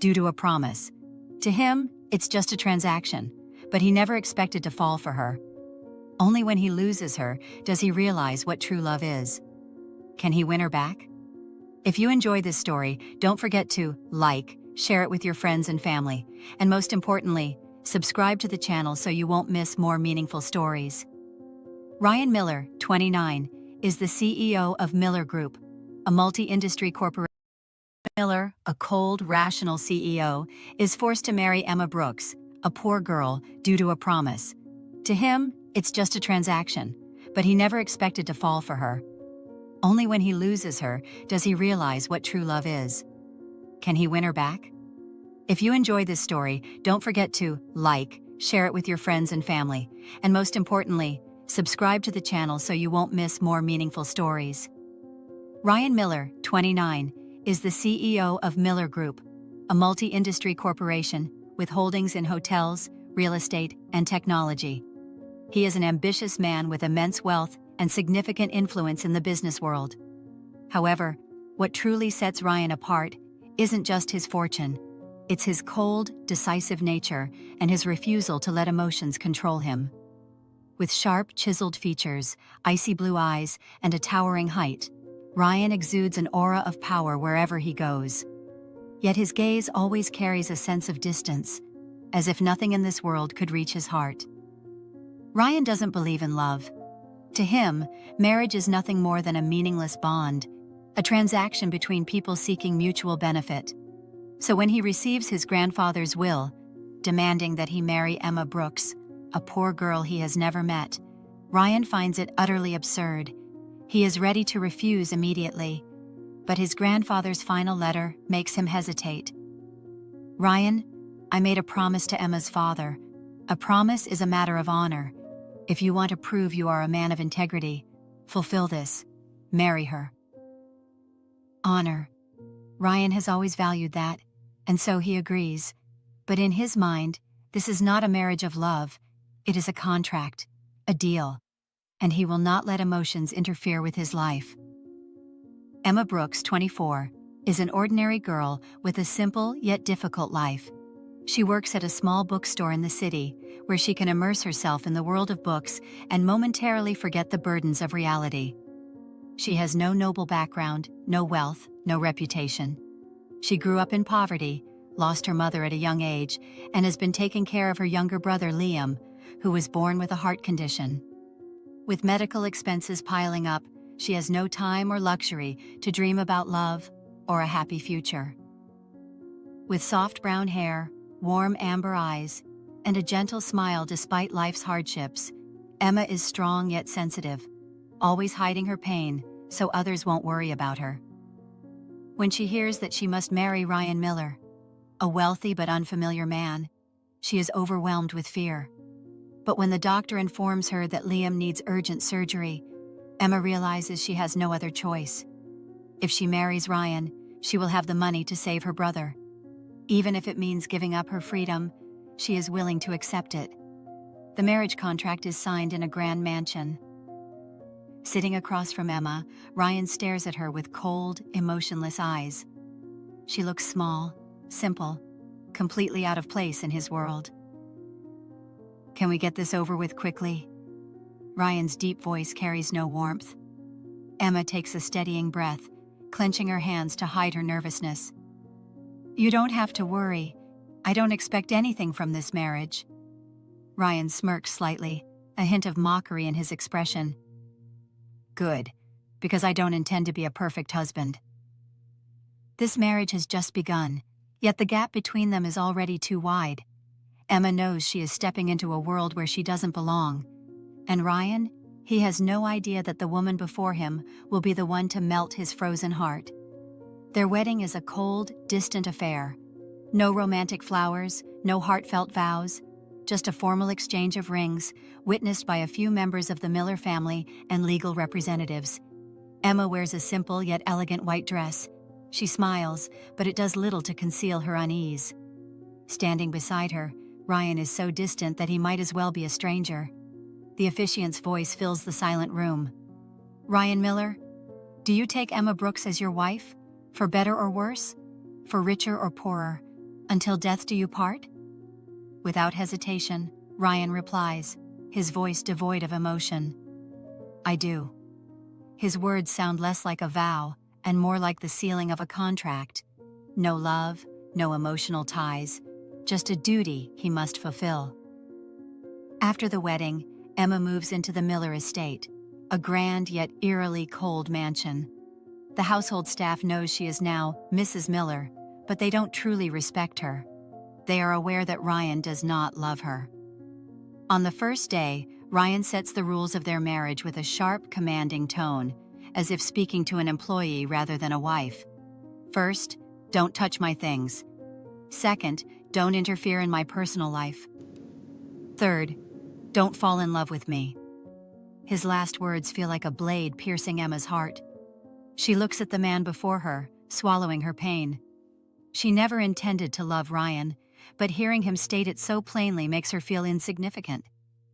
due to a promise. To him, it's just a transaction, but he never expected to fall for her. Only when he loses her does he realize what true love is. Can he win her back? If you enjoy this story, don't forget to like, share it with your friends and family, and most importantly, subscribe to the channel so you won't miss more meaningful stories. Ryan Miller, 29, is the CEO of Miller Group, a multi-industry corporation. Miller, a cold, rational CEO, is forced to marry Emma Brooks, a poor girl, due to a promise. To him, it's just a transaction, but he never expected to fall for her. Only when he loses her does he realize what true love is. Can he win her back? If you enjoy this story, don't forget to like, share it with your friends and family, and most importantly, subscribe to the channel so you won't miss more meaningful stories. Ryan Miller, 29, is the CEO of Miller Group, a multi-industry corporation with holdings in hotels, real estate, and technology. He is an ambitious man with immense wealth and significant influence in the business world. However, what truly sets Ryan apart isn't just his fortune. It's his cold, decisive nature and his refusal to let emotions control him. With sharp, chiseled features, icy blue eyes, and a towering height, Ryan exudes an aura of power wherever he goes. Yet his gaze always carries a sense of distance, as if nothing in this world could reach his heart. Ryan doesn't believe in love. To him, marriage is nothing more than a meaningless bond, a transaction between people seeking mutual benefit. So when he receives his grandfather's will, demanding that he marry Emma Brooks, a poor girl he has never met, Ryan finds it utterly absurd. He is ready to refuse immediately, but his grandfather's final letter makes him hesitate. Ryan, I made a promise to Emma's father. A promise is a matter of honor. If you want to prove you are a man of integrity, fulfill this. Marry her. Honor. Ryan has always valued that, and so he agrees. But in his mind, this is not a marriage of love. It is a contract, a deal, and he will not let emotions interfere with his life. Emma Brooks, 24, is an ordinary girl with a simple yet difficult life. She works at a small bookstore in the city, where she can immerse herself in the world of books and momentarily forget the burdens of reality. She has no noble background, no wealth, no reputation. She grew up in poverty, lost her mother at a young age, and has been taking care of her younger brother Liam, who was born with a heart condition. With medical expenses piling up, she has no time or luxury to dream about love or a happy future. With soft brown hair, warm amber eyes, and a gentle smile despite life's hardships, Emma is strong yet sensitive, always hiding her pain so others won't worry about her. When she hears that she must marry Ryan Miller, a wealthy but unfamiliar man, she is overwhelmed with fear. But when the doctor informs her that Liam needs urgent surgery, Emma realizes she has no other choice. If she marries Ryan, she will have the money to save her brother. Even if it means giving up her freedom, she is willing to accept it. The marriage contract is signed in a grand mansion. Sitting across from Emma, Ryan stares at her with cold, emotionless eyes. She looks small, simple, completely out of place in his world. Can we get this over with quickly? Ryan's deep voice carries no warmth. Emma takes a steadying breath, clenching her hands to hide her nervousness. You don't have to worry. I don't expect anything from this marriage. Ryan smirks slightly, a hint of mockery in his expression. Good, because I don't intend to be a perfect husband. This marriage has just begun, yet the gap between them is already too wide. Emma knows she is stepping into a world where she doesn't belong. And Ryan, he has no idea that the woman before him will be the one to melt his frozen heart. Their wedding is a cold, distant affair. No romantic flowers, no heartfelt vows, just a formal exchange of rings, witnessed by a few members of the Miller family and legal representatives. Emma wears a simple yet elegant white dress. She smiles, but it does little to conceal her unease. Standing beside her, Ryan is so distant that he might as well be a stranger. The officiant's voice fills the silent room. Ryan Miller, do you take Emma Brooks as your wife? For better or worse? For richer or poorer? Until death do you part? Without hesitation, Ryan replies, his voice devoid of emotion. I do. His words sound less like a vow and more like the sealing of a contract. No love, no emotional ties, just a duty he must fulfill. After the wedding, Emma moves into the Miller estate, a grand yet eerily cold mansion. The household staff knows she is now Mrs. Miller, but they don't truly respect her. They are aware that Ryan does not love her. On the first day, Ryan sets the rules of their marriage with a sharp, commanding tone, as if speaking to an employee rather than a wife. First, don't touch my things. Second, don't interfere in my personal life. Third, don't fall in love with me. His last words feel like a blade piercing Emma's heart. She looks at the man before her, swallowing her pain. She never intended to love Ryan, but hearing him state it so plainly makes her feel insignificant.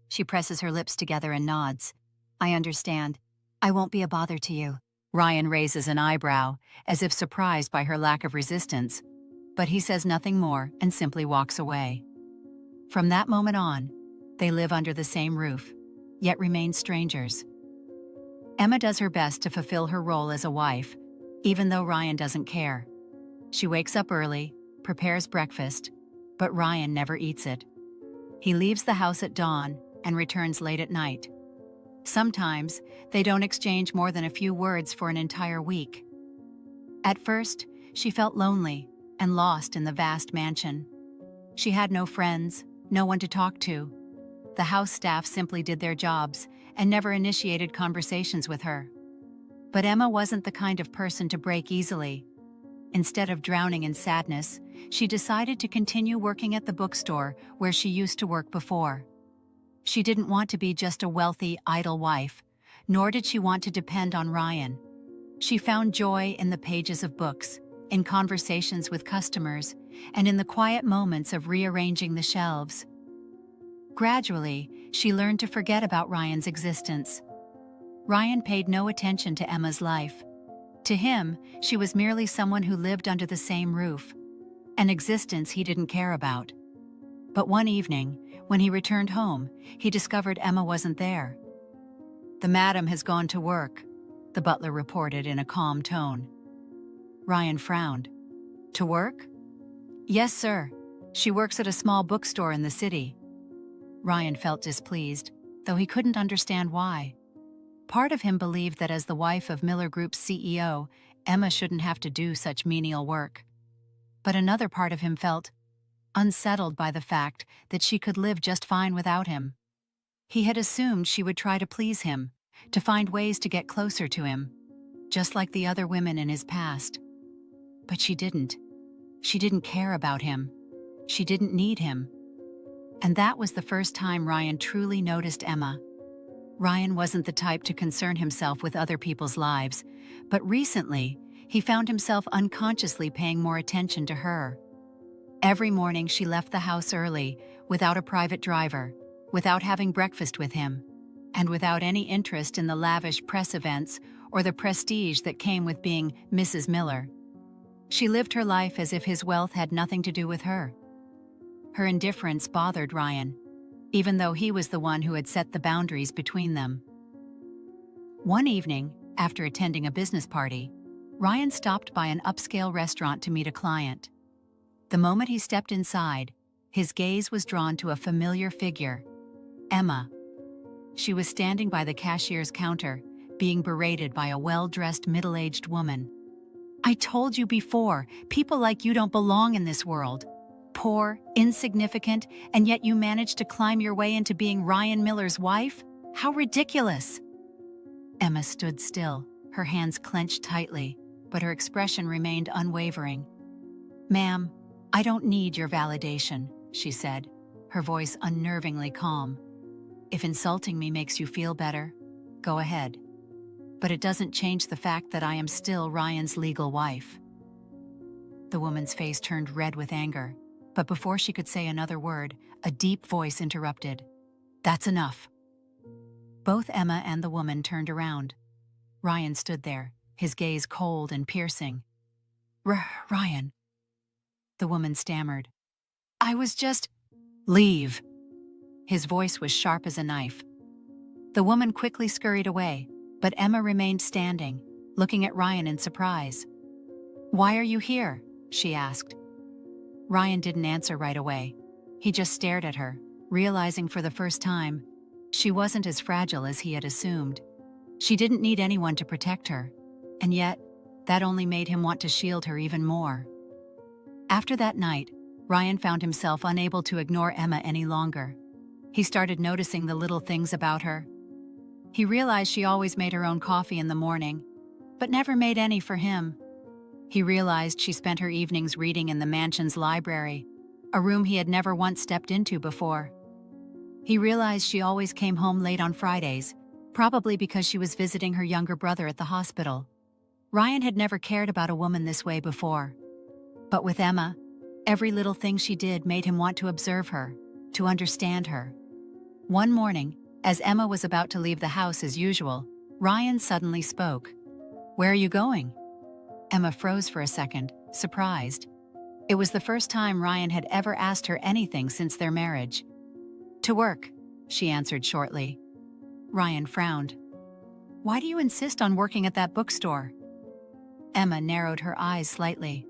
She presses her lips together and nods. I understand. I won't be a bother to you. Ryan raises an eyebrow, as if surprised by her lack of resistance, but he says nothing more and simply walks away. From that moment on, they live under the same roof, yet remain strangers. Emma does her best to fulfill her role as a wife, even though Ryan doesn't care. She wakes up early, prepares breakfast, but Ryan never eats it. He leaves the house at dawn and returns late at night. Sometimes, they don't exchange more than a few words for an entire week. At first, she felt lonely and lost in the vast mansion. She had no friends, no one to talk to. The house staff simply did their jobs and never initiated conversations with her. But Emma wasn't the kind of person to break easily. Instead of drowning in sadness, she decided to continue working at the bookstore where she used to work before. She didn't want to be just a wealthy, idle wife, nor did she want to depend on Ryan. She found joy in the pages of books, in conversations with customers, and in the quiet moments of rearranging the shelves. Gradually, she learned to forget about Ryan's existence. Ryan paid no attention to Emma's life. To him, she was merely someone who lived under the same roof, an existence he didn't care about. But one evening, when he returned home, he discovered Emma wasn't there. The madam has gone to work, the butler reported in a calm tone. Ryan frowned. To work? Yes, sir. She works at a small bookstore in the city. Ryan felt displeased, though he couldn't understand why. Part of him believed that as the wife of Miller Group's CEO, Emma shouldn't have to do such menial work. But another part of him felt unsettled by the fact that she could live just fine without him. He had assumed she would try to please him, to find ways to get closer to him, just like the other women in his past. But she didn't. She didn't care about him. She didn't need him. And that was the first time Ryan truly noticed Emma. Ryan wasn't the type to concern himself with other people's lives, but recently, he found himself unconsciously paying more attention to her. Every morning she left the house early, without a private driver, without having breakfast with him, and without any interest in the lavish press events or the prestige that came with being Mrs. Miller. She lived her life as if his wealth had nothing to do with her. Her indifference bothered Ryan, even though he was the one who had set the boundaries between them. One evening, after attending a business party, Ryan stopped by an upscale restaurant to meet a client. The moment he stepped inside, his gaze was drawn to a familiar figure, Emma. She was standing by the cashier's counter, being berated by a well-dressed middle-aged woman. I told you before, people like you don't belong in this world. Poor, insignificant, and yet you managed to climb your way into being Ryan Miller's wife? How ridiculous! Emma stood still, her hands clenched tightly, but her expression remained unwavering. Ma'am, I don't need your validation, she said, her voice unnervingly calm. If insulting me makes you feel better, go ahead. But it doesn't change the fact that I am still Ryan's legal wife. The woman's face turned red with anger, but before she could say another word, a deep voice interrupted. That's enough. Both Emma and the woman turned around. Ryan stood there, his gaze cold and piercing. Ryan. The woman stammered. I was just... Leave. His voice was sharp as a knife. The woman quickly scurried away, but Emma remained standing, looking at Ryan in surprise. Why are you here? She asked. Ryan didn't answer right away. He just stared at her, realizing for the first time, she wasn't as fragile as he had assumed. She didn't need anyone to protect her, and yet, that only made him want to shield her even more. After that night, Ryan found himself unable to ignore Emma any longer. He started noticing the little things about her. He realized she always made her own coffee in the morning, but never made any for him. He realized she spent her evenings reading in the mansion's library, a room he had never once stepped into before. He realized she always came home late on Fridays, probably because she was visiting her younger brother at the hospital. Ryan had never cared about a woman this way before. But with Emma, every little thing she did made him want to observe her, to understand her. One morning, as Emma was about to leave the house as usual, Ryan suddenly spoke. Where are you going? Emma froze for a second, surprised. It was the first time Ryan had ever asked her anything since their marriage. To work, she answered shortly. Ryan frowned. Why do you insist on working at that bookstore? Emma narrowed her eyes slightly.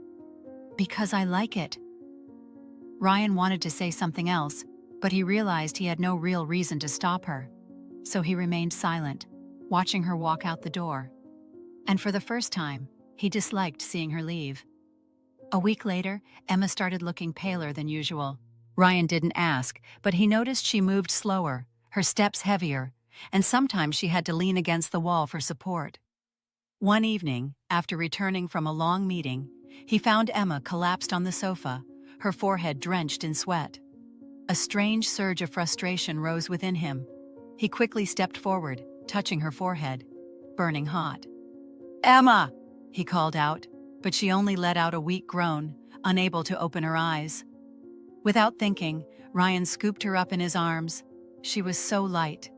Because I like it. Ryan wanted to say something else, but he realized he had no real reason to stop her. So he remained silent, watching her walk out the door. And for the first time, he disliked seeing her leave. A week later, Emma started looking paler than usual. Ryan didn't ask, but he noticed she moved slower, her steps heavier, and sometimes she had to lean against the wall for support. One evening, after returning from a long meeting, he found Emma collapsed on the sofa, her forehead drenched in sweat. A strange surge of frustration rose within him. He quickly stepped forward, touching her forehead, burning hot. Emma! He called out, but she only let out a weak groan, unable to open her eyes. Without thinking, Ryan scooped her up in his arms. She was so light.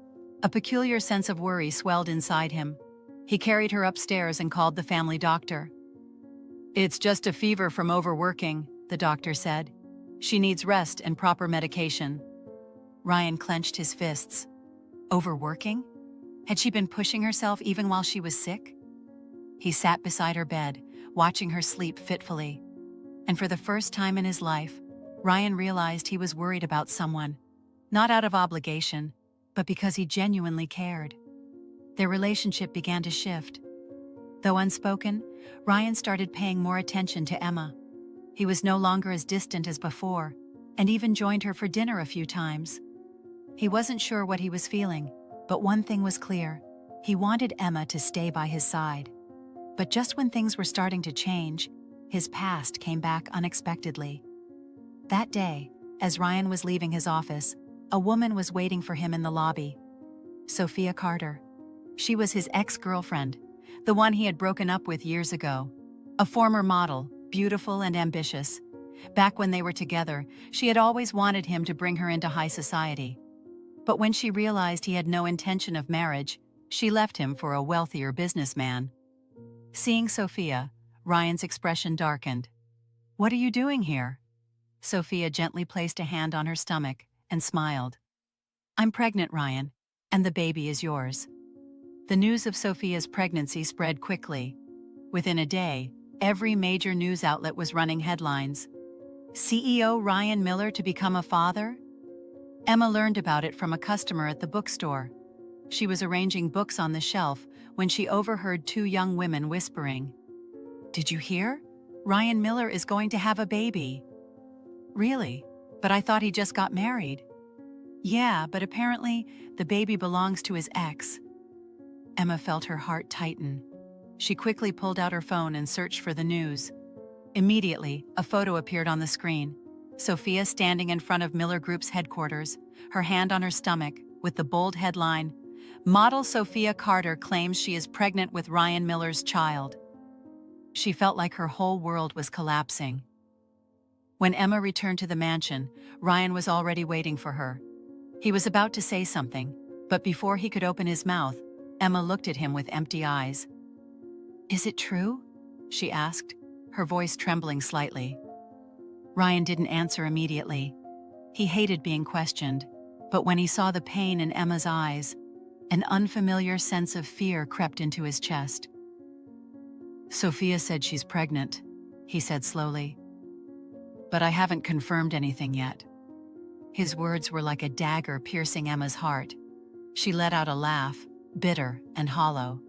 A peculiar sense of worry swelled inside him. He carried her upstairs and called the family doctor. It's just a fever from overworking, the doctor said. She needs rest and proper medication. Ryan clenched his fists. Overworking? Had she been pushing herself even while she was sick? He sat beside her bed, watching her sleep fitfully. And for the first time in his life, Ryan realized he was worried about someone, not out of obligation, but because he genuinely cared. Their relationship began to shift. Though unspoken, Ryan started paying more attention to Emma. He was no longer as distant as before, and even joined her for dinner a few times. He wasn't sure what he was feeling, but one thing was clear. He wanted Emma to stay by his side. But just when things were starting to change, his past came back unexpectedly. That day, as Ryan was leaving his office, a woman was waiting for him in the lobby. Sophia Carter. She was his ex-girlfriend, the one he had broken up with years ago. A former model, beautiful and ambitious. Back when they were together, she had always wanted him to bring her into high society. But when she realized he had no intention of marriage, she left him for a wealthier businessman. Seeing Sophia, Ryan's expression darkened. What are you doing here? Sophia gently placed a hand on her stomach and smiled. I'm pregnant, Ryan, and the baby is yours. The news of Sophia's pregnancy spread quickly. Within a day, every major news outlet was running headlines. CEO Ryan Miller to become a father? Emma learned about it from a customer at the bookstore. She was arranging books on the shelf when she overheard two young women whispering. Did you hear? Ryan Miller is going to have a baby. Really? But I thought he just got married. Yeah, but apparently the baby belongs to his ex. Emma felt her heart tighten. She quickly pulled out her phone and searched for the news. Immediately, a photo appeared on the screen. Sophia standing in front of Miller Group's headquarters, her hand on her stomach, with the bold headline, Model Sophia Carter claims she is pregnant with Ryan Miller's child. She felt like her whole world was collapsing. When Emma returned to the mansion, Ryan was already waiting for her. He was about to say something, but before he could open his mouth, Emma looked at him with empty eyes. Is it true? She asked, her voice trembling slightly. Ryan didn't answer immediately. He hated being questioned, but when he saw the pain in Emma's eyes, an unfamiliar sense of fear crept into his chest. "Sophia said she's pregnant," he said slowly. "But I haven't confirmed anything yet." His words were like a dagger piercing Emma's heart. She let out a laugh, bitter and hollow.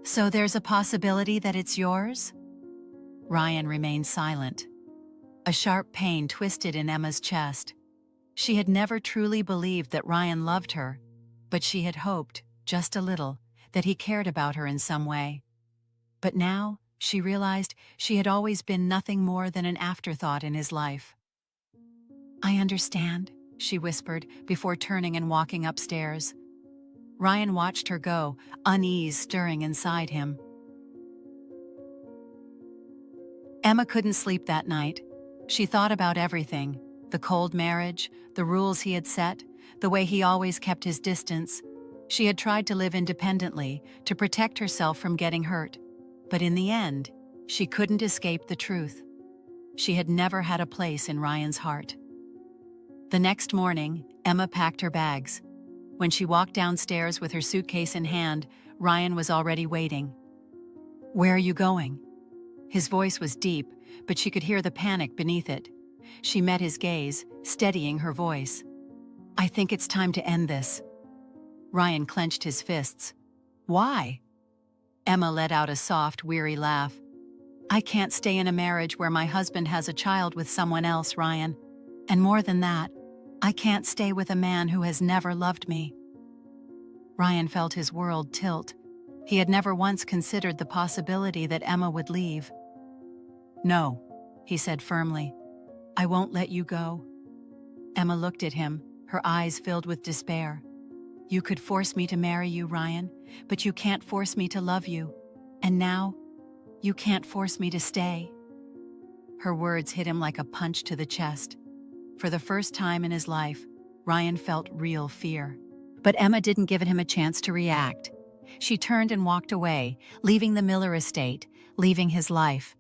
"So there's a possibility that it's yours?" Ryan remained silent. A sharp pain twisted in Emma's chest. She had never truly believed that Ryan loved her, but she had hoped, just a little, that he cared about her in some way. But now, she realized she had always been nothing more than an afterthought in his life. "I understand," she whispered before turning and walking upstairs. Ryan watched her go, unease stirring inside him. Emma couldn't sleep that night. She thought about everything: the cold marriage, the rules he had set, the way he always kept his distance. She had tried to live independently, to protect herself from getting hurt. But in the end, she couldn't escape the truth. She had never had a place in Ryan's heart. The next morning, Emma packed her bags. When she walked downstairs with her suitcase in hand, Ryan was already waiting. "Where are you going?" His voice was deep, but she could hear the panic beneath it. She met his gaze, steadying her voice. "I think it's time to end this." Ryan clenched his fists. "Why?" Emma let out a soft, weary laugh. "I can't stay in a marriage where my husband has a child with someone else, Ryan. And more than that, I can't stay with a man who has never loved me." Ryan felt his world tilt. He had never once considered the possibility that Emma would leave. "No," he said firmly. "I won't let you go." Emma looked at him, her eyes filled with despair. "You could force me to marry you, Ryan, but you can't force me to love you. And now, you can't force me to stay." Her words hit him like a punch to the chest. For the first time in his life, Ryan felt real fear. But Emma didn't give him a chance to react. She turned and walked away, leaving the Miller estate, leaving his life.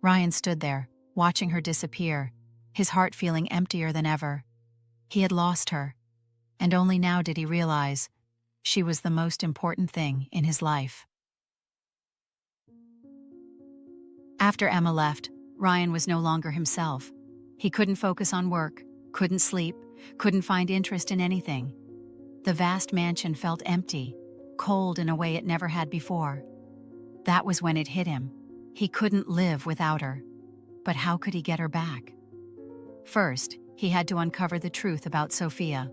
Ryan stood there, watching her disappear, his heart feeling emptier than ever. He had lost her, and only now did he realize she was the most important thing in his life. After Emma left, Ryan was no longer himself. He couldn't focus on work, couldn't sleep, couldn't find interest in anything. The vast mansion felt empty, cold in a way it never had before. That was when it hit him. He couldn't live without her. But how could he get her back? First, he had to uncover the truth about Sophia.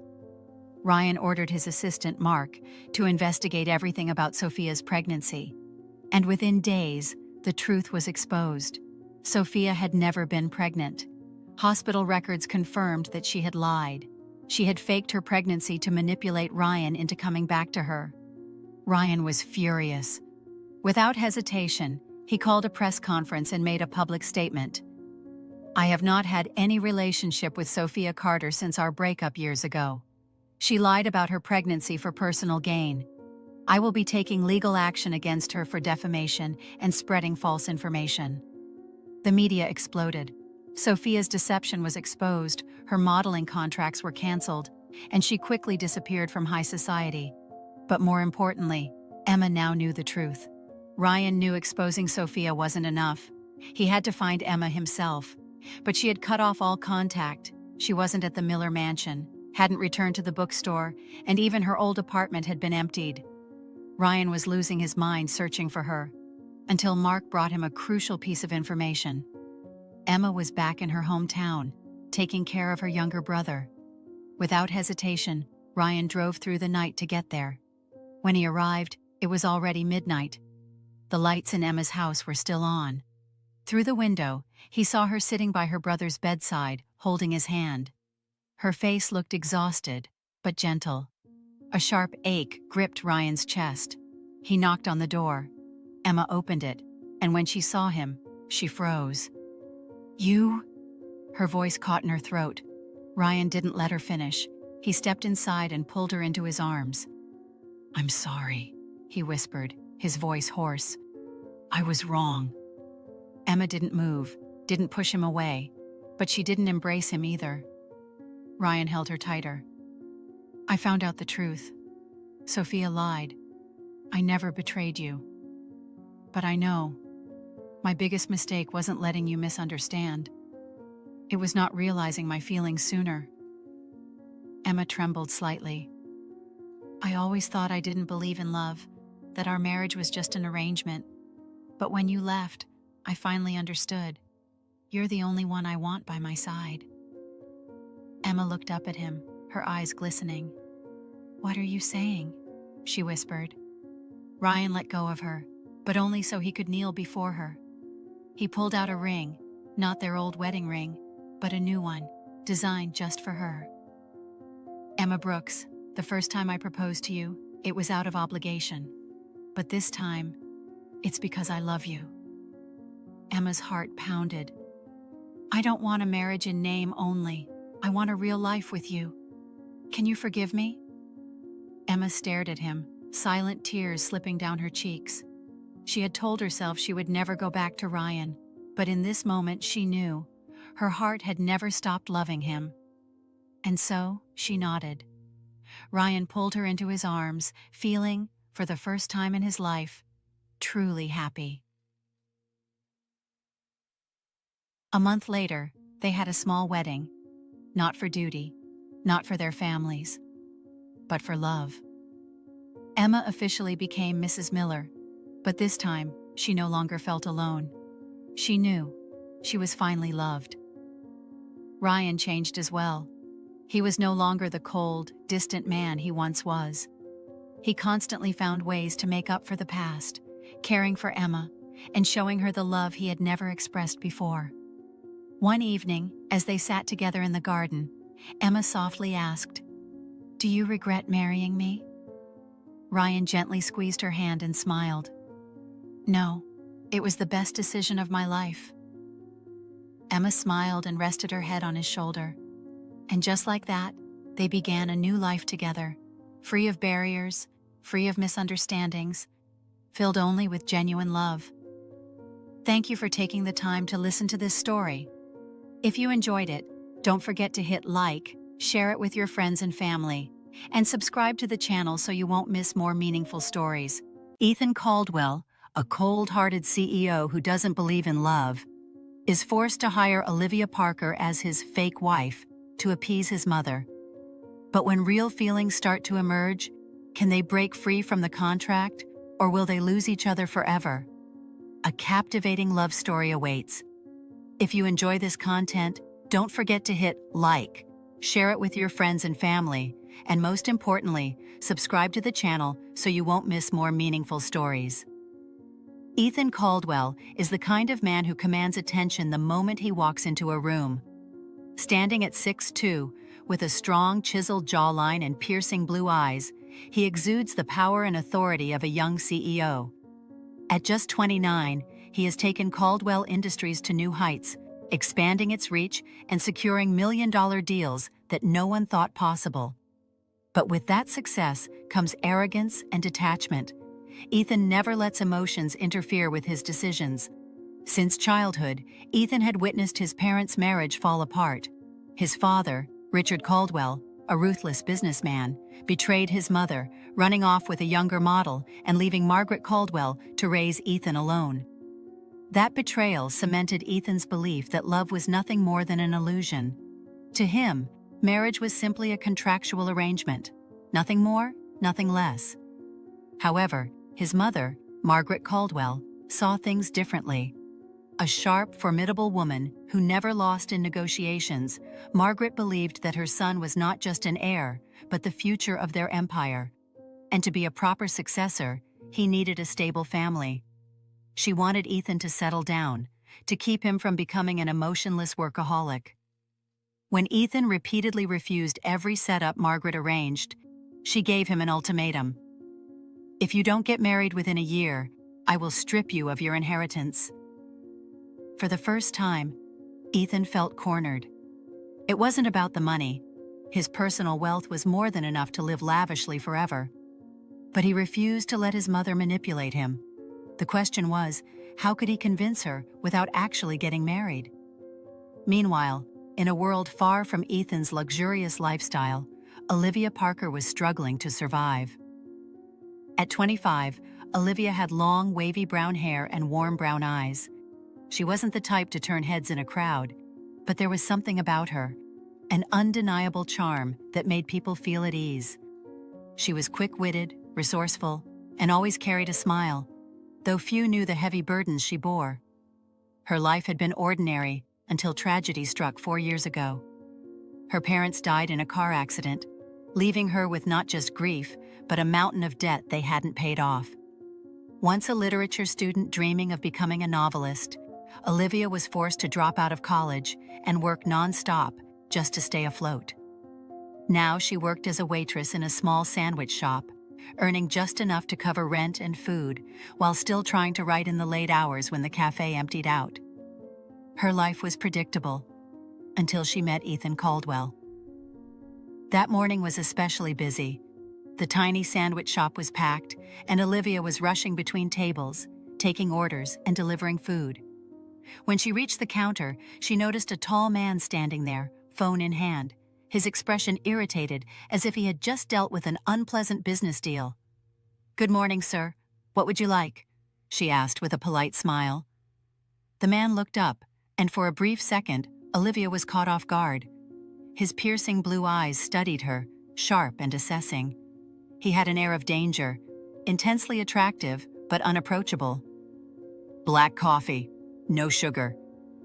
Ryan ordered his assistant, Mark, to investigate everything about Sophia's pregnancy. And within days, the truth was exposed. Sophia had never been pregnant. Hospital records confirmed that she had lied. She had faked her pregnancy to manipulate Ryan into coming back to her. Ryan was furious. Without hesitation, he called a press conference and made a public statement. "I have not had any relationship with Sophia Carter since our breakup years ago. She lied about her pregnancy for personal gain. I will be taking legal action against her for defamation and spreading false information." The media exploded. Sophia's deception was exposed, her modeling contracts were canceled, and she quickly disappeared from high society. But more importantly, Emma now knew the truth. Ryan knew exposing Sophia wasn't enough. He had to find Emma himself. But she had cut off all contact. She wasn't at the Miller mansion, hadn't returned to the bookstore, and even her old apartment had been emptied. Ryan was losing his mind searching for her, until Mark brought him a crucial piece of information. Emma was back in her hometown, taking care of her younger brother. Without hesitation, Ryan drove through the night to get there. When he arrived, it was already midnight. The lights in Emma's house were still on. Through the window, he saw her sitting by her brother's bedside, holding his hand. Her face looked exhausted, but gentle. A sharp ache gripped Ryan's chest. He knocked on the door. Emma opened it, and when she saw him, she froze. "You?" Her voice caught in her throat. Ryan didn't let her finish. He stepped inside and pulled her into his arms. "I'm sorry," he whispered, his voice hoarse. "I was wrong." Emma didn't move, didn't push him away, But she didn't embrace him either. Ryan held her tighter. I found out the truth. Sophia lied. I never betrayed you. But I know. My biggest mistake wasn't letting you misunderstand. It was not realizing my feelings sooner. Emma trembled slightly. I always thought I didn't believe in love, that our marriage was just an arrangement. But when you left, I finally understood. You're the only one I want by my side. Emma looked up at him, her eyes glistening. What are you saying? She whispered. Ryan let go of her, but only so he could kneel before her. He pulled out a ring, not their old wedding ring, but a new one, designed just for her. Emma Brooks, the first time I proposed to you, it was out of obligation. But this time, it's because I love you. Emma's heart pounded. I don't want a marriage in name only. I want a real life with you. Can you forgive me? Emma stared at him, silent tears slipping down her cheeks. She had told herself she would never go back to Ryan, but in this moment she knew. Her heart had never stopped loving him. And so, she nodded. Ryan pulled her into his arms, feeling, for the first time in his life, truly happy. A month later, they had a small wedding. Not for duty, not for their families, but for love. Emma officially became Mrs. Miller, but this time, she no longer felt alone. She knew she was finally loved. Ryan changed as well. He was no longer the cold, distant man he once was. He constantly found ways to make up for the past, caring for Emma and showing her the love he had never expressed before. One evening, as they sat together in the garden, Emma softly asked, "Do you regret marrying me?" Ryan gently squeezed her hand and smiled. "No, it was the best decision of my life." Emma smiled and rested her head on his shoulder. And just like that, they began a new life together, free of barriers, free of misunderstandings, filled only with genuine love. Thank you for taking the time to listen to this story. If you enjoyed it, don't forget to hit like, share it with your friends and family, and subscribe to the channel so you won't miss more meaningful stories. Ethan Caldwell, a cold-hearted CEO who doesn't believe in love, is forced to hire Olivia Parker as his fake wife to appease his mother. But when real feelings start to emerge, can they break free from the contract, or will they lose each other forever? A captivating love story awaits. If you enjoy this content, don't forget to hit like, share it with your friends and family, and most importantly, subscribe to the channel so you won't miss more meaningful stories. Ethan Caldwell is the kind of man who commands attention the moment he walks into a room. Standing at 6'2", with a strong, chiseled jawline and piercing blue eyes, he exudes the power and authority of a young CEO. At just 29, he has taken Caldwell Industries to new heights, expanding its reach and securing million-dollar deals that no one thought possible. But with that success comes arrogance and detachment. Ethan never lets emotions interfere with his decisions. Since childhood, Ethan had witnessed his parents' marriage fall apart. His father, Richard Caldwell, a ruthless businessman, betrayed his mother, running off with a younger model and leaving Margaret Caldwell to raise Ethan alone. That betrayal cemented Ethan's belief that love was nothing more than an illusion. To him, marriage was simply a contractual arrangement. Nothing more, nothing less. However, his mother, Margaret Caldwell, saw things differently. A sharp, formidable woman who never lost in negotiations, Margaret believed that her son was not just an heir, but the future of their empire. And to be a proper successor, he needed a stable family. She wanted Ethan to settle down, to keep him from becoming an emotionless workaholic. When Ethan repeatedly refused every setup Margaret arranged, she gave him an ultimatum. If you don't get married within a year, I will strip you of your inheritance. For the first time, Ethan felt cornered. It wasn't about the money. His personal wealth was more than enough to live lavishly forever. But he refused to let his mother manipulate him. The question was, how could he convince her without actually getting married? Meanwhile, in a world far from Ethan's luxurious lifestyle, Olivia Parker was struggling to survive. At 25, Olivia had long, wavy brown hair and warm brown eyes. She wasn't the type to turn heads in a crowd, but there was something about her, an undeniable charm that made people feel at ease. She was quick-witted, resourceful, and always carried a smile, though few knew the heavy burdens she bore. Her life had been ordinary until tragedy struck 4 years ago. Her parents died in a car accident, leaving her with not just grief, but a mountain of debt they hadn't paid off. Once a literature student dreaming of becoming a novelist, Olivia was forced to drop out of college and work non-stop just to stay afloat. Now she worked as a waitress in a small sandwich shop, earning just enough to cover rent and food while still trying to write in the late hours when the cafe emptied out. Her life was predictable until she met Ethan Caldwell. That morning was especially busy. The tiny sandwich shop was packed, and Olivia was rushing between tables, taking orders and delivering food. When she reached the counter, she noticed a tall man standing there, phone in hand, his expression irritated as if he had just dealt with an unpleasant business deal. "Good morning, sir. What would you like?" she asked with a polite smile. The man looked up, and for a brief second, Olivia was caught off guard. His piercing blue eyes studied her, sharp and assessing. He had an air of danger, intensely attractive but unapproachable. "Black coffee, no sugar,"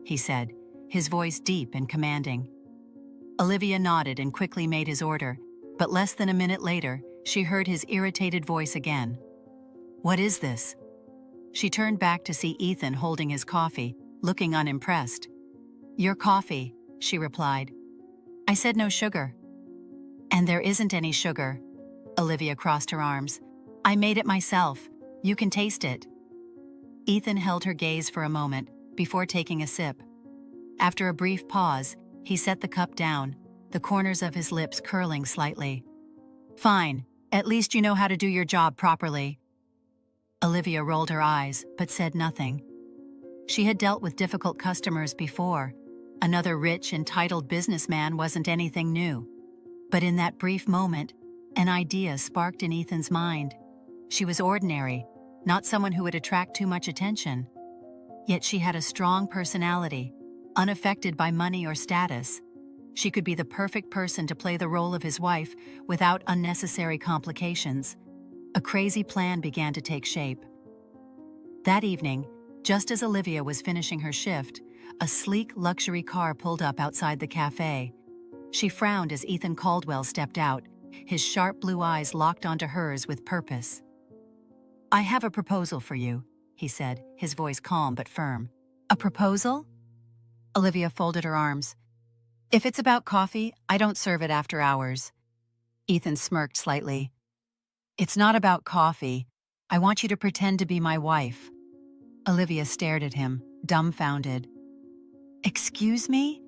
he said, his voice deep and commanding. Olivia nodded and quickly made his order, but less than a minute later, she heard his irritated voice again. "What is this?" She turned back to see Ethan holding his coffee, looking unimpressed. "Your coffee," she replied. "I said no sugar." "And there isn't any sugar." Olivia crossed her arms. "I made it myself. You can taste it." Ethan held her gaze for a moment before taking a sip. After a brief pause, he set the cup down, the corners of his lips curling slightly. "Fine, at least you know how to do your job properly." Olivia rolled her eyes, but said nothing. She had dealt with difficult customers before. Another rich, entitled businessman wasn't anything new. But in that brief moment, an idea sparked in Ethan's mind. She was ordinary, not someone who would attract too much attention. Yet she had a strong personality, unaffected by money or status. She could be the perfect person to play the role of his wife without unnecessary complications. A crazy plan began to take shape. That evening, just as Olivia was finishing her shift, a sleek luxury car pulled up outside the cafe. She frowned as Ethan Caldwell stepped out, his sharp blue eyes locked onto hers with purpose. "I have a proposal for you," he said, his voice calm but firm. "A proposal?" Olivia folded her arms. "If it's about coffee, I don't serve it after hours." Ethan smirked slightly. "It's not about coffee. I want you to pretend to be my wife." Olivia stared at him, dumbfounded. "Excuse me?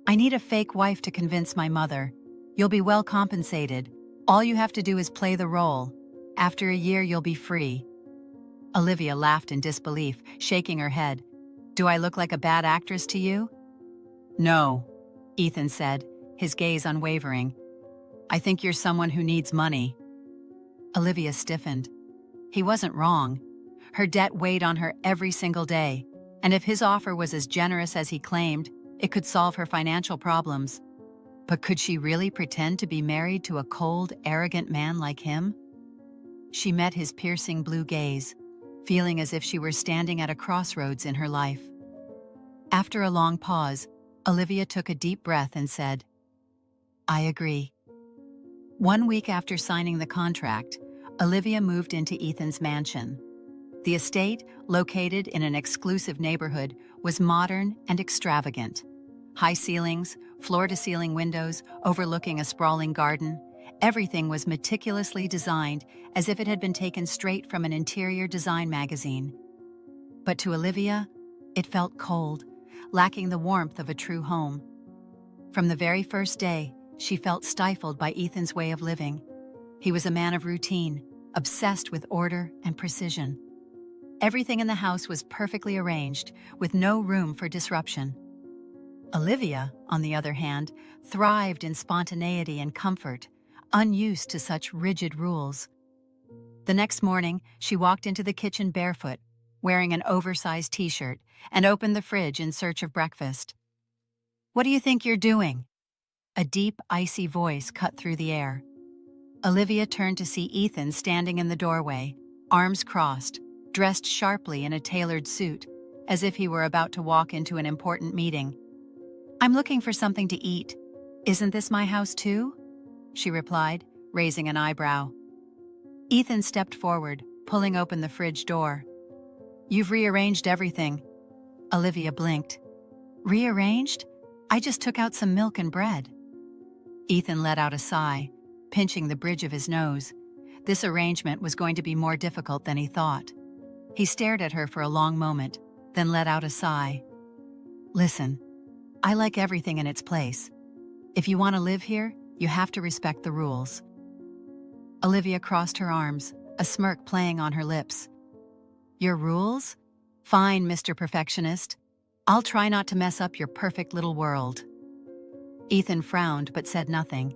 I need a fake wife to convince my mother. You'll be well compensated. All you have to do is play the role. After a year, you'll be free." Olivia laughed in disbelief, shaking her head. "Do I look like a bad actress to you?" "No," Ethan said, his gaze unwavering. "I think you're someone who needs money." Olivia stiffened. He wasn't wrong. Her debt weighed on her every single day, and if his offer was as generous as he claimed, it could solve her financial problems. But could she really pretend to be married to a cold, arrogant man like him? She met his piercing blue gaze, feeling as if she were standing at a crossroads in her life. After a long pause, Olivia took a deep breath and said, "I agree." 1 week after signing the contract, Olivia moved into Ethan's mansion. The estate, located in an exclusive neighborhood, was modern and extravagant. High ceilings, floor-to-ceiling windows overlooking a sprawling garden. Everything was meticulously designed as if it had been taken straight from an interior design magazine. But to Olivia, it felt cold, lacking the warmth of a true home. From the very first day, she felt stifled by Ethan's way of living. He was a man of routine, obsessed with order and precision. Everything in the house was perfectly arranged, with no room for disruption. Olivia, on the other hand, thrived in spontaneity and comfort, unused to such rigid rules. The next morning, she walked into the kitchen barefoot, wearing an oversized t-shirt, and opened the fridge in search of breakfast. "What do you think you're doing?" A deep, icy voice cut through the air. Olivia turned to see Ethan standing in the doorway, arms crossed, dressed sharply in a tailored suit, as if he were about to walk into an important meeting. "I'm looking for something to eat. Isn't this my house too?" she replied, raising an eyebrow. Ethan stepped forward, pulling open the fridge door. "You've rearranged everything." Olivia blinked. "Rearranged? I just took out some milk and bread." Ethan let out a sigh, pinching the bridge of his nose. This arrangement was going to be more difficult than he thought. He stared at her for a long moment, then let out a sigh. "Listen, I like everything in its place. If you want to live here, you have to respect the rules." Olivia crossed her arms, a smirk playing on her lips. "Your rules? Fine, Mr. Perfectionist. I'll try not to mess up your perfect little world." Ethan frowned but said nothing.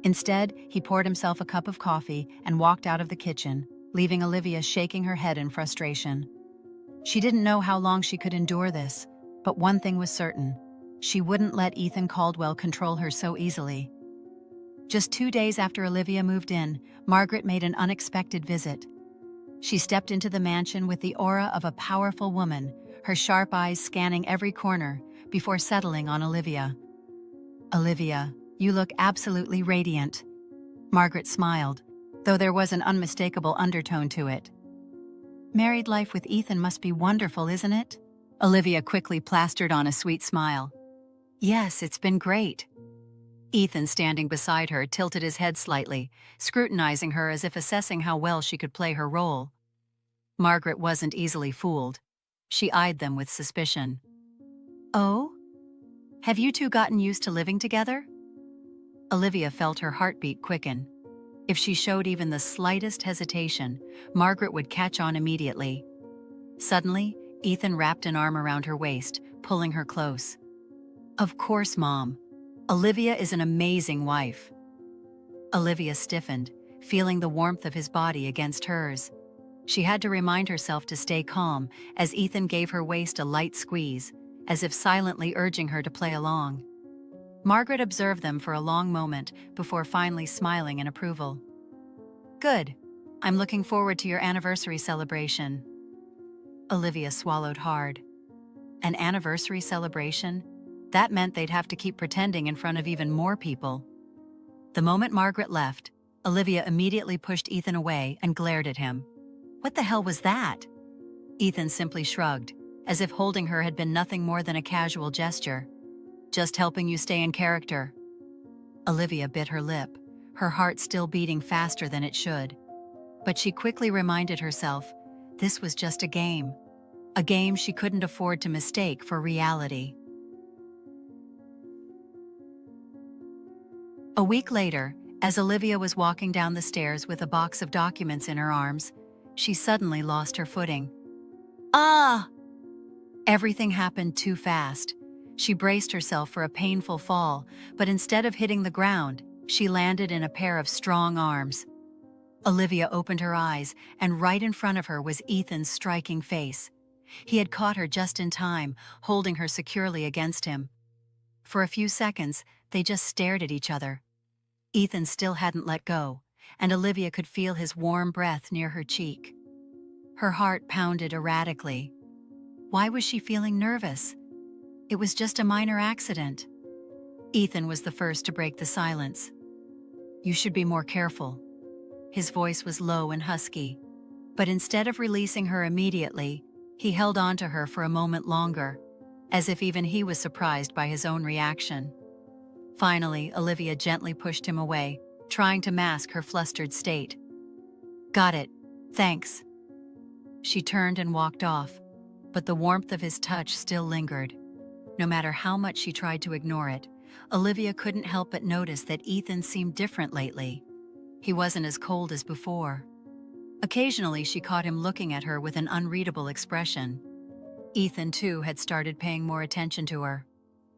Instead, he poured himself a cup of coffee and walked out of the kitchen, leaving Olivia shaking her head in frustration. She didn't know how long she could endure this, but one thing was certain: she wouldn't let Ethan Caldwell control her so easily. Just 2 days after Olivia moved in, Margaret made an unexpected visit. She stepped into the mansion with the aura of a powerful woman, her sharp eyes scanning every corner before settling on Olivia. "Olivia, you look absolutely radiant." Margaret smiled, though there was an unmistakable undertone to it. "Married life with Ethan must be wonderful, isn't it?" Olivia quickly plastered on a sweet smile. "Yes, it's been great." Ethan, standing beside her, tilted his head slightly, scrutinizing her as if assessing how well she could play her role. Margaret wasn't easily fooled. She eyed them with suspicion. "Oh? Have you two gotten used to living together?" Olivia felt her heartbeat quicken. If she showed even the slightest hesitation, Margaret would catch on immediately. Suddenly, Ethan wrapped an arm around her waist, pulling her close. "Of course, Mom. Olivia is an amazing wife." Olivia stiffened, feeling the warmth of his body against hers. She had to remind herself to stay calm as Ethan gave her waist a light squeeze, as if silently urging her to play along. Margaret observed them for a long moment before finally smiling in approval. "Good. I'm looking forward to your anniversary celebration." Olivia swallowed hard. An anniversary celebration? That meant they'd have to keep pretending in front of even more people. The moment Margaret left, Olivia immediately pushed Ethan away and glared at him. "What the hell was that?" Ethan simply shrugged, as if holding her had been nothing more than a casual gesture. "Just helping you stay in character." Olivia bit her lip, her heart still beating faster than it should. But she quickly reminded herself, this was just a game she couldn't afford to mistake for reality. A week later, as Olivia was walking down the stairs with a box of documents in her arms, she suddenly lost her footing. "Ah!" Everything happened too fast. She braced herself for a painful fall, but instead of hitting the ground, she landed in a pair of strong arms. Olivia opened her eyes, and right in front of her was Ethan's striking face. He had caught her just in time, holding her securely against him. For a few seconds, they just stared at each other. Ethan still hadn't let go, and Olivia could feel his warm breath near her cheek. Her heart pounded erratically. Why was she feeling nervous? It was just a minor accident. Ethan was the first to break the silence. "You should be more careful." His voice was low and husky, but instead of releasing her immediately, he held on to her for a moment longer, as if even he was surprised by his own reaction. Finally, Olivia gently pushed him away, trying to mask her flustered state. "Got it. Thanks." She turned and walked off, but the warmth of his touch still lingered. No matter how much she tried to ignore it, Olivia couldn't help but notice that Ethan seemed different lately. He wasn't as cold as before. Occasionally, she caught him looking at her with an unreadable expression. Ethan, too, had started paying more attention to her.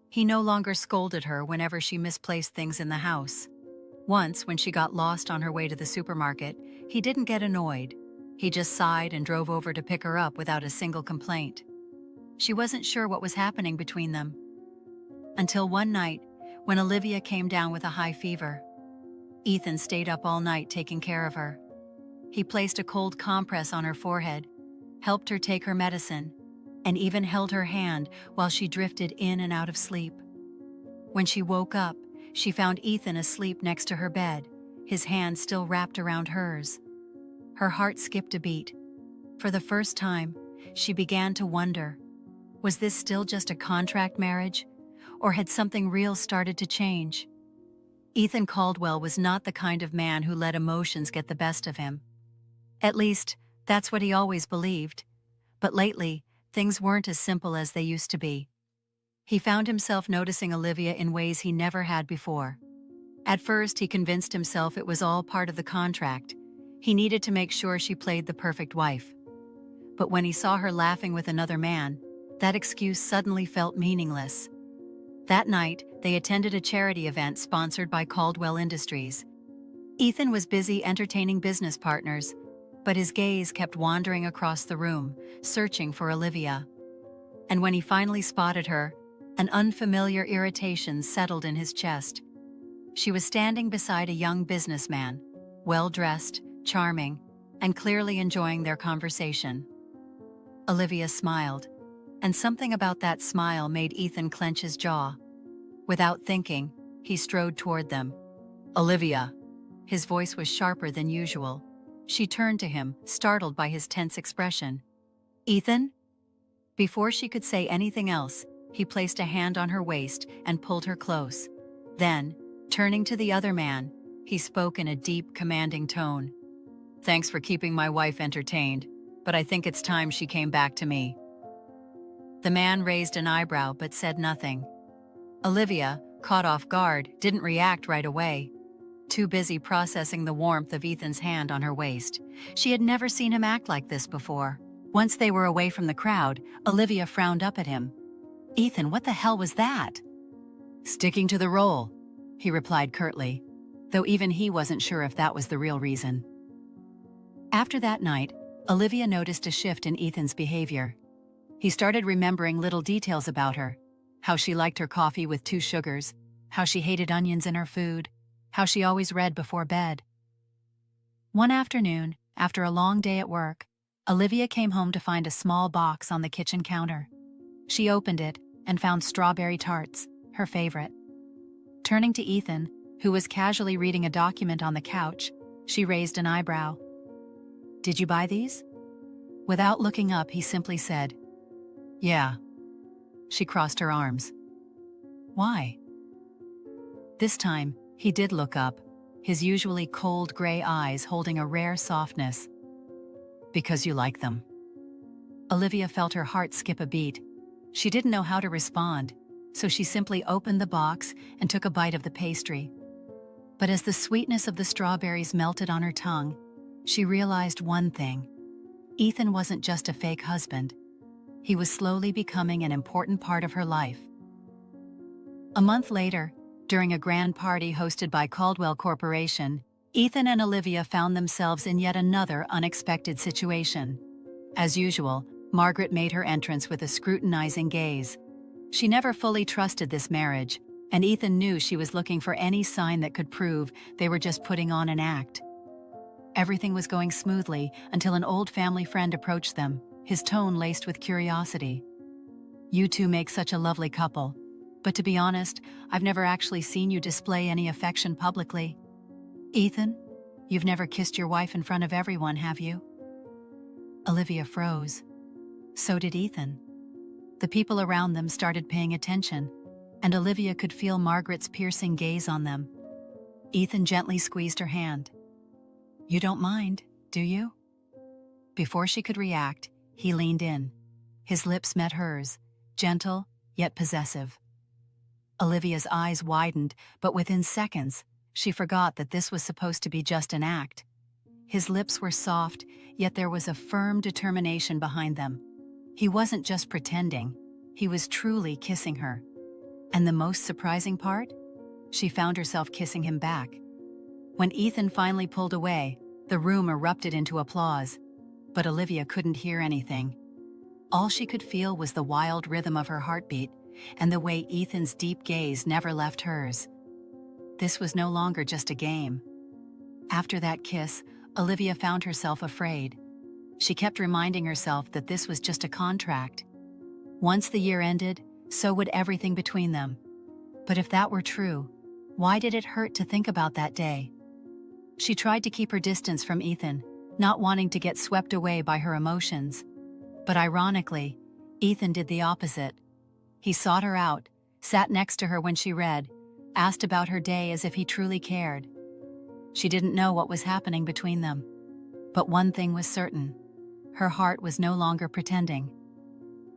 He no longer scolded her whenever she misplaced things in the house. Once, when she got lost on her way to the supermarket, he didn't get annoyed. He just sighed and drove over to pick her up without a single complaint. She wasn't sure what was happening between them. Until one night, when Olivia came down with a high fever. Ethan stayed up all night taking care of her. He placed a cold compress on her forehead, helped her take her medicine, and even held her hand while she drifted in and out of sleep. When she woke up, she found Ethan asleep next to her bed, his hand still wrapped around hers. Her heart skipped a beat. For the first time, she began to wonder, was this still just a contract marriage, or had something real started to change? Ethan Caldwell was not the kind of man who let emotions get the best of him. At least, that's what he always believed. But lately, things weren't as simple as they used to be. He found himself noticing Olivia in ways he never had before. At first, he convinced himself it was all part of the contract. He needed to make sure she played the perfect wife. But when he saw her laughing with another man, that excuse suddenly felt meaningless. That night, they attended a charity event sponsored by Caldwell Industries. Ethan was busy entertaining business partners, but his gaze kept wandering across the room, searching for Olivia. And when he finally spotted her, an unfamiliar irritation settled in his chest. She was standing beside a young businessman, well-dressed, charming, and clearly enjoying their conversation. Olivia smiled, and something about that smile made Ethan clench his jaw. Without thinking, he strode toward them. "Olivia." His voice was sharper than usual. She turned to him, startled by his tense expression. "Ethan?" Before she could say anything else, he placed a hand on her waist and pulled her close. Then, turning to the other man, he spoke in a deep, commanding tone. "Thanks for keeping my wife entertained, but I think it's time she came back to me." The man raised an eyebrow but said nothing. Olivia, caught off guard, didn't react right away. Too busy processing the warmth of Ethan's hand on her waist. She had never seen him act like this before. Once they were away from the crowd, Olivia frowned up at him. "Ethan, what the hell was that?" "Sticking to the role," he replied curtly, though even he wasn't sure if that was the real reason. After that night, Olivia noticed a shift in Ethan's behavior. He started remembering little details about her, how she liked her coffee with 2 sugars, how she hated onions in her food, how she always read before bed. One afternoon, after a long day at work, Olivia came home to find a small box on the kitchen counter. She opened it and found strawberry tarts, her favorite. Turning to Ethan, who was casually reading a document on the couch, she raised an eyebrow. "Did you buy these?" Without looking up, he simply said, "Yeah." She crossed her arms. "Why?" This time, he did look up, his usually cold gray eyes holding a rare softness. "Because you like them." Olivia felt her heart skip a beat. She didn't know how to respond, so she simply opened the box and took a bite of the pastry. But as the sweetness of the strawberries melted on her tongue, she realized one thing. Ethan wasn't just a fake husband. He was slowly becoming an important part of her life. A month later, during a grand party hosted by Caldwell Corporation, Ethan and Olivia found themselves in yet another unexpected situation. As usual, Margaret made her entrance with a scrutinizing gaze. She never fully trusted this marriage, and Ethan knew she was looking for any sign that could prove they were just putting on an act. Everything was going smoothly until an old family friend approached them, his tone laced with curiosity. "You two make such a lovely couple. But to be honest, I've never actually seen you display any affection publicly. Ethan, you've never kissed your wife in front of everyone, have you?" Olivia froze. So did Ethan. The people around them started paying attention, and Olivia could feel Margaret's piercing gaze on them. Ethan gently squeezed her hand. "You don't mind, do you?" Before she could react, he leaned in. His lips met hers, gentle yet possessive. Olivia's eyes widened, but within seconds, she forgot that this was supposed to be just an act. His lips were soft, yet there was a firm determination behind them. He wasn't just pretending, he was truly kissing her. And the most surprising part? She found herself kissing him back. When Ethan finally pulled away, the room erupted into applause, but Olivia couldn't hear anything. All she could feel was the wild rhythm of her heartbeat and the way Ethan's deep gaze never left hers. This was no longer just a game. After that kiss, Olivia found herself afraid. She kept reminding herself that this was just a contract. Once the year ended, so would everything between them. But if that were true, why did it hurt to think about that day? She tried to keep her distance from Ethan, not wanting to get swept away by her emotions. But ironically, Ethan did the opposite. He sought her out, sat next to her when she read, asked about her day as if he truly cared. She didn't know what was happening between them. But one thing was certain. Her heart was no longer pretending.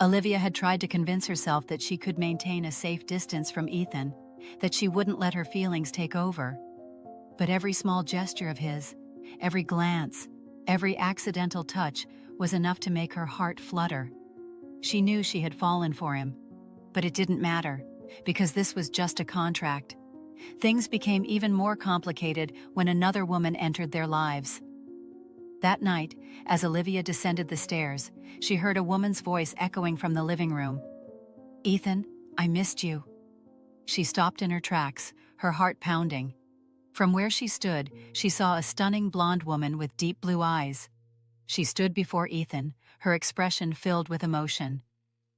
Olivia had tried to convince herself that she could maintain a safe distance from Ethan, that she wouldn't let her feelings take over. But every small gesture of his, every glance, every accidental touch was enough to make her heart flutter. She knew she had fallen for him, but it didn't matter, because this was just a contract. Things became even more complicated when another woman entered their lives. That night, as Olivia descended the stairs, she heard a woman's voice echoing from the living room. "Ethan, I missed you." She stopped in her tracks, her heart pounding. From where she stood, she saw a stunning blonde woman with deep blue eyes. She stood before Ethan, her expression filled with emotion.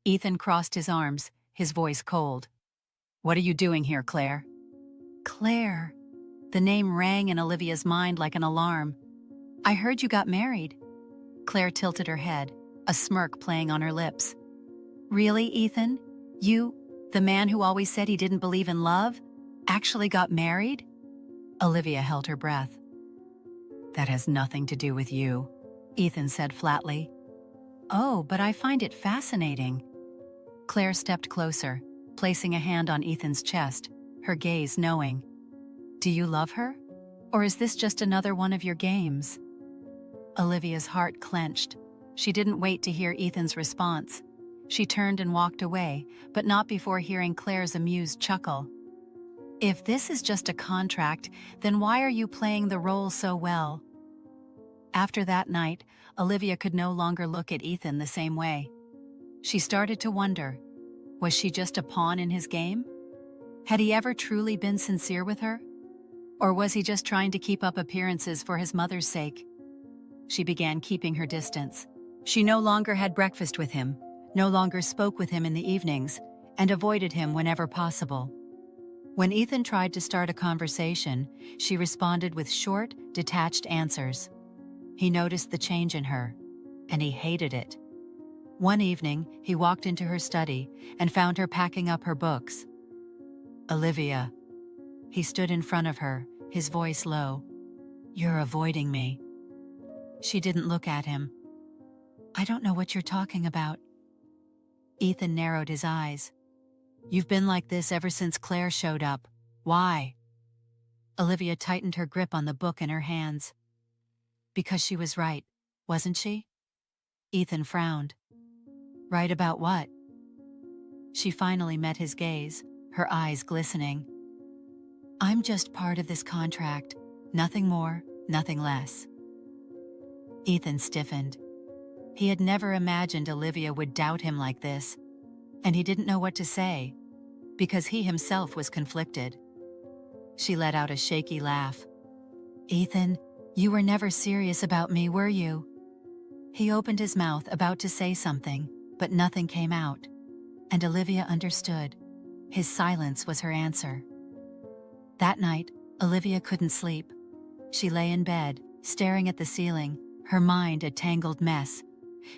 Ethan crossed his arms, his voice cold. "What are you doing here, Claire?" Claire. The name rang in Olivia's mind like an alarm. "I heard you got married." Claire tilted her head, a smirk playing on her lips. "Really, Ethan? You, the man who always said he didn't believe in love, actually got married?" Olivia held her breath. "That has nothing to do with you," Ethan said flatly. "Oh, but I find it fascinating." Claire stepped closer, placing a hand on Ethan's chest, her gaze knowing. "Do you love her? Or is this just another one of your games?" Olivia's heart clenched. She didn't wait to hear Ethan's response. She turned and walked away, but not before hearing Claire's amused chuckle. "If this is just a contract, then why are you playing the role so well?" After that night, Olivia could no longer look at Ethan the same way. She started to wonder, was she just a pawn in his game? Had he ever truly been sincere with her? Or was he just trying to keep up appearances for his mother's sake? She began keeping her distance. She no longer had breakfast with him, no longer spoke with him in the evenings, and avoided him whenever possible. When Ethan tried to start a conversation, she responded with short, detached answers. He noticed the change in her, and he hated it. One evening, he walked into her study and found her packing up her books. "Olivia." He stood in front of her, his voice low. "You're avoiding me." She didn't look at him. "I don't know what you're talking about." Ethan narrowed his eyes. "You've been like this ever since Claire showed up. Why?" Olivia tightened her grip on the book in her hands. "Because she was right, wasn't she?" Ethan frowned. "Right about what?" She finally met his gaze, her eyes glistening. "I'm just part of this contract. Nothing more, nothing less." Ethan stiffened. He had never imagined Olivia would doubt him like this, and he didn't know what to say, because he himself was conflicted. She let out a shaky laugh. "Ethan, you were never serious about me, were you?" He opened his mouth, about to say something, but nothing came out, and Olivia understood. His silence was her answer. That night, Olivia couldn't sleep. She lay in bed, staring at the ceiling, her mind a tangled mess.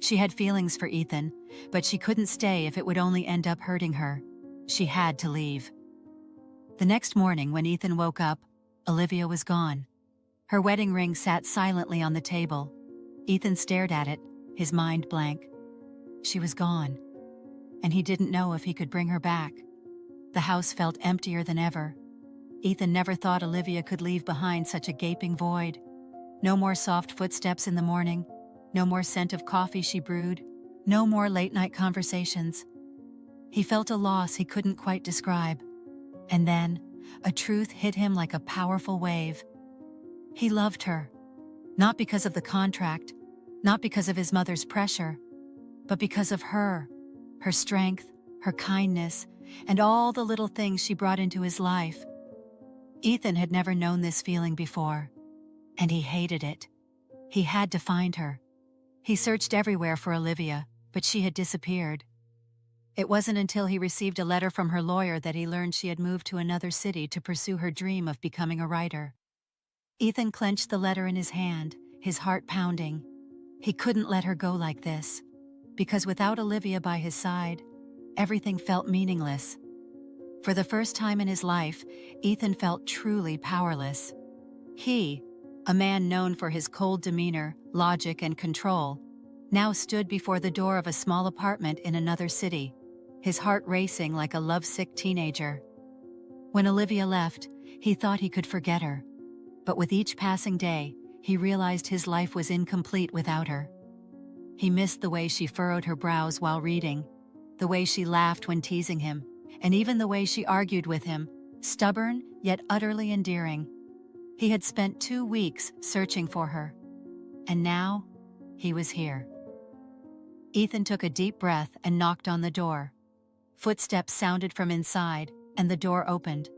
She had feelings for Ethan, but she couldn't stay if it would only end up hurting her. She had to leave. The next morning, when Ethan woke up, Olivia was gone. Her wedding ring sat silently on the table. Ethan stared at it, his mind blank. She was gone, and he didn't know if he could bring her back. The house felt emptier than ever. Ethan never thought Olivia could leave behind such a gaping void. No more soft footsteps in the morning, no more scent of coffee she brewed, no more late-night conversations. He felt a loss he couldn't quite describe. And then, a truth hit him like a powerful wave. He loved her, not because of the contract, not because of his mother's pressure, but because of her strength, her kindness, and all the little things she brought into his life. Ethan had never known this feeling before, and he hated it. He had to find her. He searched everywhere for Olivia, but she had disappeared. It wasn't until he received a letter from her lawyer that he learned she had moved to another city to pursue her dream of becoming a writer. Ethan clenched the letter in his hand, his heart pounding. He couldn't let her go like this, because without Olivia by his side, everything felt meaningless. For the first time in his life, Ethan felt truly powerless. He, a man known for his cold demeanor, logic, and control, now stood before the door of a small apartment in another city, his heart racing like a lovesick teenager. When Olivia left, he thought he could forget her. But with each passing day, he realized his life was incomplete without her. He missed the way she furrowed her brows while reading, the way she laughed when teasing him, and even the way she argued with him, stubborn yet utterly endearing. He had spent 2 weeks searching for her, and now he was here. Ethan took a deep breath and knocked on the door. Footsteps sounded from inside, and the door opened.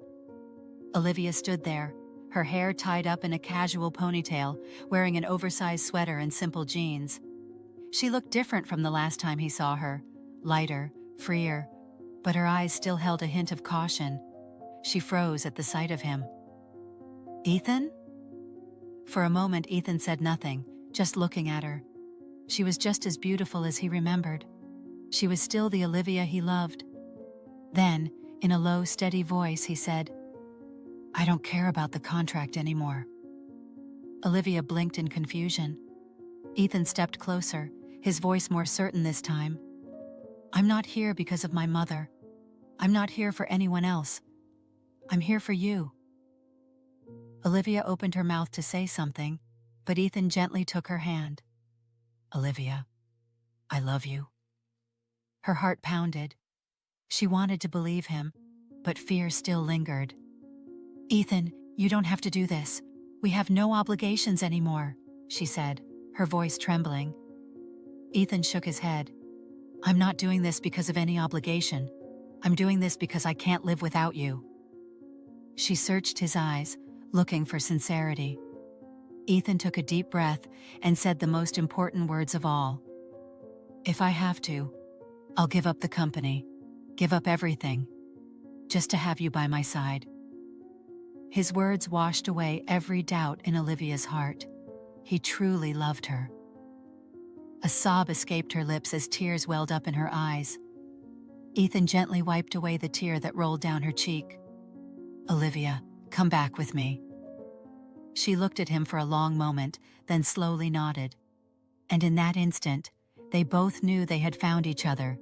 Olivia stood there, her hair tied up in a casual ponytail, wearing an oversized sweater and simple jeans. She looked different from the last time he saw her, lighter, freer, but her eyes still held a hint of caution. She froze at the sight of him. "Ethan?" For a moment, Ethan said nothing, just looking at her. She was just as beautiful as he remembered. She was still the Olivia he loved. Then, in a low, steady voice, he said, "I don't care about the contract anymore." Olivia blinked in confusion. Ethan stepped closer, his voice more certain this time. "I'm not here because of my mother. I'm not here for anyone else. I'm here for you." Olivia opened her mouth to say something, but Ethan gently took her hand. "Olivia, I love you." Her heart pounded. She wanted to believe him, but fear still lingered. "Ethan, you don't have to do this. We have no obligations anymore," she said, her voice trembling. Ethan shook his head. "I'm not doing this because of any obligation. I'm doing this because I can't live without you." She searched his eyes, looking for sincerity. Ethan took a deep breath and said the most important words of all. "If I have to, I'll give up the company, give up everything, just to have you by my side." His words washed away every doubt in Olivia's heart. He truly loved her. A sob escaped her lips as tears welled up in her eyes. Ethan gently wiped away the tear that rolled down her cheek. "Olivia, come back with me." She looked at him for a long moment, then slowly nodded. And in that instant, they both knew they had found each other,